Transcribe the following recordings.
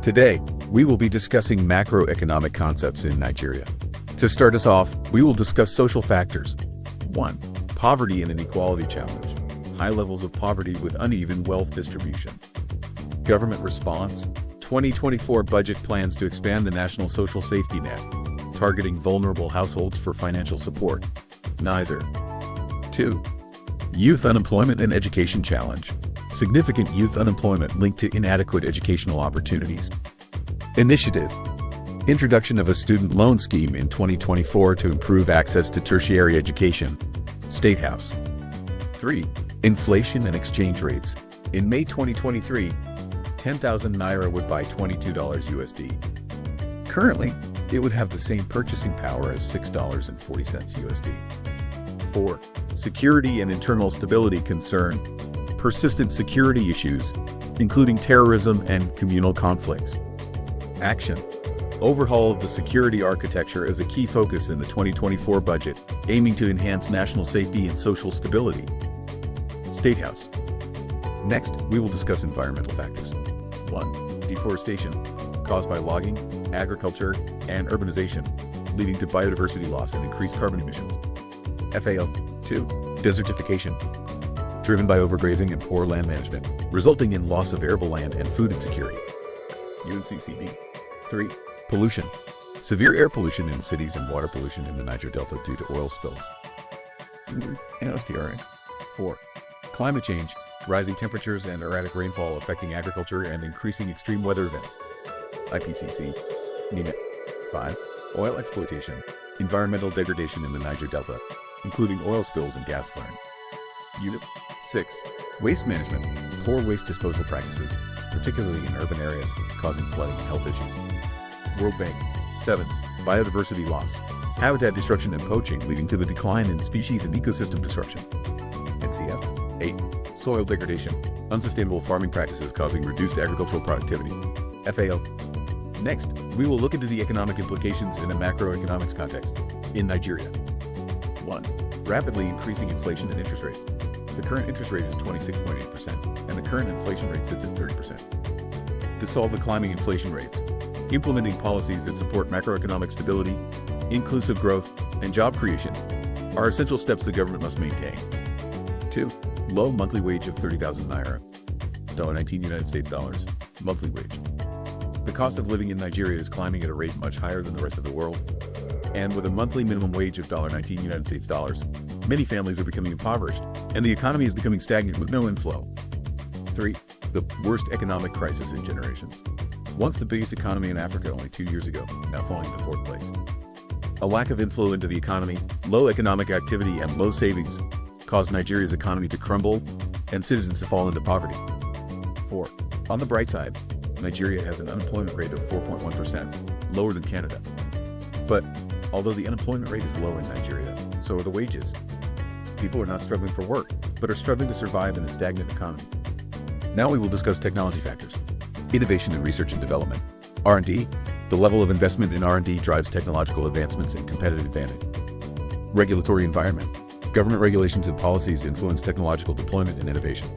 Today, we will be discussing macroeconomic concepts in Nigeria. To start us off, we will discuss social factors. 1. Poverty and inequality challenge. High levels of poverty with uneven wealth distribution. Government response. 2024 budget plans to expand the national social safety net, targeting vulnerable households for financial support. Niger. 2. Youth unemployment and education challenge. Significant youth unemployment linked to inadequate educational opportunities. Initiative. Introduction of a student loan scheme in 2024 to improve access to tertiary education. State House. 3. Inflation and exchange rates. In May 2023, 10,000 Naira would buy $22 USD. Currently, it would have the same purchasing power as $6.40 USD. 4. Security and internal stability concern. Persistent security issues, including terrorism and communal conflicts. Action. Overhaul of the security architecture is a key focus in the 2024 budget, aiming to enhance national safety and social stability. State House. Next, we will discuss environmental factors. 1. Deforestation, caused by logging, agriculture, and urbanization, leading to biodiversity loss and increased carbon emissions. FAO. 2. Desertification, driven by overgrazing and poor land management, resulting in loss of arable land and food insecurity. UNCCD. 3. Pollution, severe air pollution in cities and water pollution in the Niger Delta due to oil spills. NOSTRA. 4. Climate change, rising temperatures and erratic rainfall affecting agriculture and increasing extreme weather events. IPCC. NEMA. 5. Oil exploitation, environmental degradation in the Niger Delta, including oil spills and gas flaring. Unit 6. Waste management, poor waste disposal practices, particularly in urban areas, causing flooding and health issues. World Bank. 7. Biodiversity loss, habitat destruction and poaching leading to the decline in species and ecosystem disruption. NCF. 8. Soil degradation, unsustainable farming practices causing reduced agricultural productivity. FAO. Next, we will look into the economic implications in a macroeconomics context in Nigeria. 1. Rapidly increasing inflation and interest rates. The current interest rate is 26.8%, and the current inflation rate sits at 30%. To solve the climbing inflation rates, implementing policies that support macroeconomic stability, inclusive growth, and job creation are essential steps the government must maintain. 2. Low monthly wage of 30,000 Naira, $19 United States dollars, monthly wage. The cost of living in Nigeria is climbing at a rate much higher than the rest of the world, and with a monthly minimum wage of $19 United States dollars, many families are becoming impoverished, and the economy is becoming stagnant with no inflow. 3. The worst economic crisis in generations. Once the biggest economy in Africa only 2 years ago, now falling to 4th place. A lack of inflow into the economy, low economic activity, and low savings caused Nigeria's economy to crumble and citizens to fall into poverty. 4. On the bright side, Nigeria has an unemployment rate of 4.1%, lower than Canada. But although the unemployment rate is low in Nigeria, so are the wages. People are not struggling for work, but are struggling to survive in a stagnant economy. Now we will discuss technology factors. Innovation and research and development. R&D. The level of investment in R&D drives technological advancements and competitive advantage. Regulatory environment. Government regulations and policies influence technological deployment and innovation.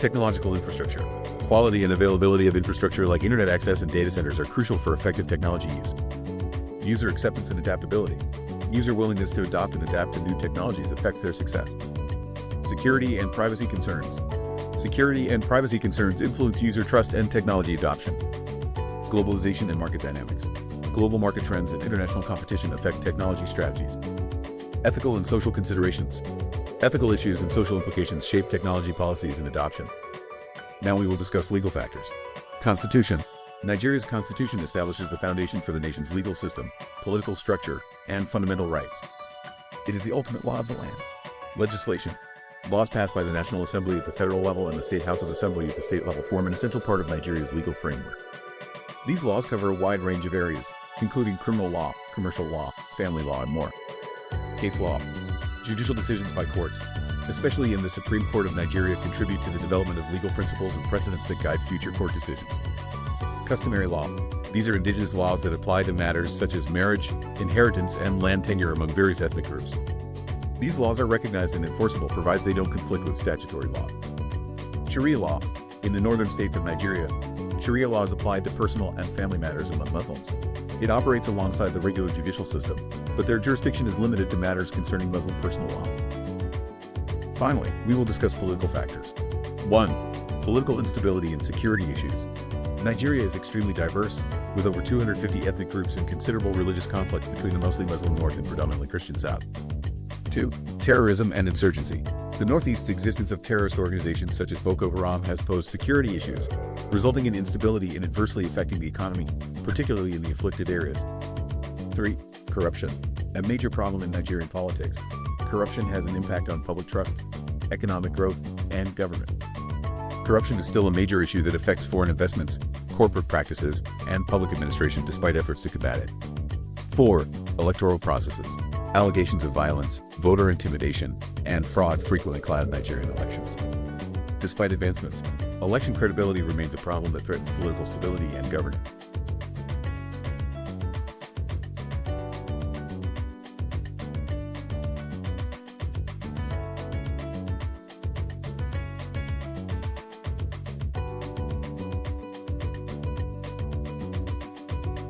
Technological infrastructure. Quality and availability of infrastructure like internet access and data centers are crucial for effective technology use. User acceptance and adaptability. User willingness to adopt and adapt to new technologies affects their success. Security and privacy concerns. Security and privacy concerns influence user trust and technology adoption. Globalization and market dynamics. Global market trends and international competition affect technology strategies. Ethical and social considerations. Ethical issues and social implications shape technology policies and adoption. Now we will discuss legal factors. Constitution. Nigeria's constitution establishes the foundation for the nation's legal system, political structure, and fundamental rights. It is the ultimate law of the land. Legislation. Laws passed by the National Assembly at the federal level and the State House of Assembly at the state level form an essential part of Nigeria's legal framework. These laws cover a wide range of areas, including criminal law, commercial law, family law, and more. Case law. Judicial decisions by courts, especially in the Supreme Court of Nigeria, contribute to the development of legal principles and precedents that guide future court decisions. Customary law. These are indigenous laws that apply to matters such as marriage, inheritance, and land tenure among various ethnic groups. These laws are recognized and enforceable provided they don't conflict with statutory law. Sharia law. In the northern states of Nigeria, Sharia law is applied to personal and family matters among Muslims. It operates alongside the regular judicial system, but their jurisdiction is limited to matters concerning Muslim personal law. Finally, we will discuss political factors. 1. Political instability and security issues. Nigeria is extremely diverse, with over 250 ethnic groups and considerable religious conflicts between the mostly Muslim north and predominantly Christian south. 2. Terrorism and insurgency. The Northeast's existence of terrorist organizations such as Boko Haram has posed security issues, resulting in instability and adversely affecting the economy, particularly in the afflicted areas. 3. Corruption. A major problem in Nigerian politics. Corruption has an impact on public trust, economic growth, and government. Corruption is still a major issue that affects foreign investments, corporate practices, and public administration despite efforts to combat it. 4. Electoral processes. Allegations of violence, voter intimidation, and fraud frequently cloud Nigerian elections. Despite advancements, election credibility remains a problem that threatens political stability and governance.